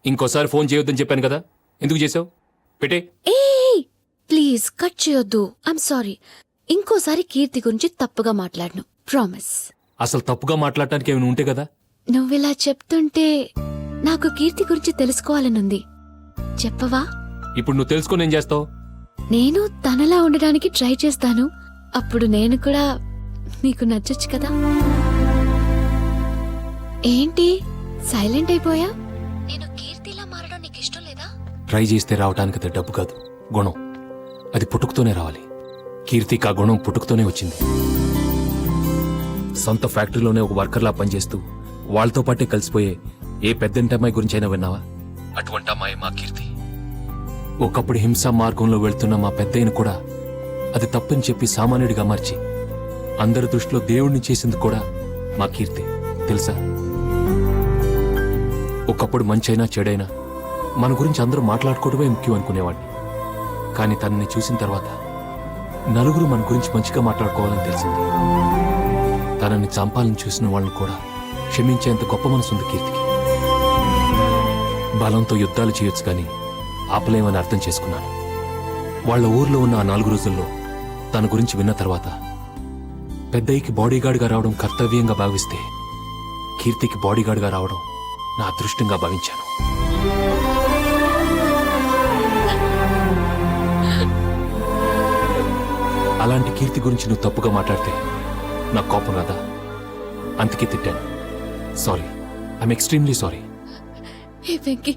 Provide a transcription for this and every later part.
ఇంకోసారి ఫోన్ చేయొద్దని చెప్పాను కదా, ఎందుకు చేసావు? పెట్టే. ఏ ప్లీజ్ కట్ చేయొద్దు. I'm sorry. ఇంకోసారి కీర్తి గురించి తప్పుగా మాట్లాడను, ప్రామిస్. అసలు తప్పుగా మాట్లాడటానికి ఏమైనా ఉంటే కదా. నువ్విలా చెప్తుంటే నాకు కీర్తి గురించి తెలుసుకోవాలనుంది. చెప్పవా? ఇప్పుడు నువ్వు తెలుసుకొని ఏం చేస్తావు? నేను తనలా ఉండడానికి ట్రై చేస్తాను. అప్పుడు నేను కూడా నీకు నచ్చొచ్చు కదా. ఏంటి సైలెంట్ అయిపోయా? నేను కీర్తిలా మారడం నీకు ఇష్టం లేదా? ట్రై చేస్తే రావటానికి అది డబ్బు కాదు, గుణం. అది పుట్టుకతోనే రావాలి. కీర్తికి ఆ గుణం పుట్టుకతోనే వచ్చింది. సొంత ఫ్యాక్టరీలోనే ఒక వర్కర్లా పనిచేస్తూ వాళ్ళతో పాటే కలిసిపోయే ఏ పెద్దంటి అమ్మాయి గురించి అయినా విన్నావా? అటువంటి అమ్మాయి మా కీర్తి. ఒకప్పుడు హింసా మార్గంలో వెళ్తున్న మా పెద్దయ్యను కూడా అది తప్పని చెప్పి సామాన్యుడిగా మార్చి అందరి దృష్టిలో దేవుణ్ణి చేసింది కూడా మా కీర్తి, తెలుసా? ఒకప్పుడు మంచైనా చెడైనా మన గురించి అందరూ మాట్లాడుకోవడమే ముఖ్యం అనుకునేవాడిని. కానీ తనని చూసిన తర్వాత నలుగురు మన గురించి మంచిగా మాట్లాడుకోవాలని తెలిసింది. తనని చంపాలని చూసిన వాళ్ళని కూడా క్షమించేంత గొప్ప మనసు ఉంది కీర్తికి. బలంతో యుద్ధాలు చేయొచ్చు కానీ ఆపలేమని అర్థం చేసుకున్నాను. వాళ్ళ ఊర్లో ఉన్న ఆ 4 రోజుల్లో తన గురించి విన్న తర్వాత పెద్దయ్యకి బాడీగార్డ్గా రావడం కర్తవ్యంగా భావిస్తే కీర్తికి బాడీగార్డ్గా రావడం నా అదృష్టంగా భావించాను. అలాంటి కీర్తి గురించి నువ్వు తప్పుగా మాట్లాడితే నాకు కోపం రాదా? అందుకే తిట్టాను. Sorry, I'm extremely sorry. ఏ వెంకీ,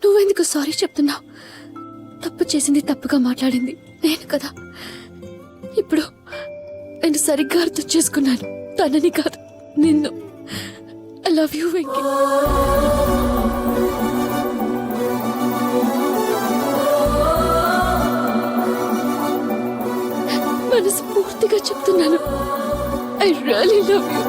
నువ్వెందుకు సారీ చెప్తున్నావు? తప్పు చేసింది, తప్పుగా మాట్లాడింది నేను కదా. ఇప్పుడు నేను సరిగ్గా అర్థం చేసుకున్నాను, తనని కాదు నిన్ను. I love you Venky. మనస్ఫూర్తిగా చెప్తున్నాను, ఐ రియల్లీ లవ్ యూ.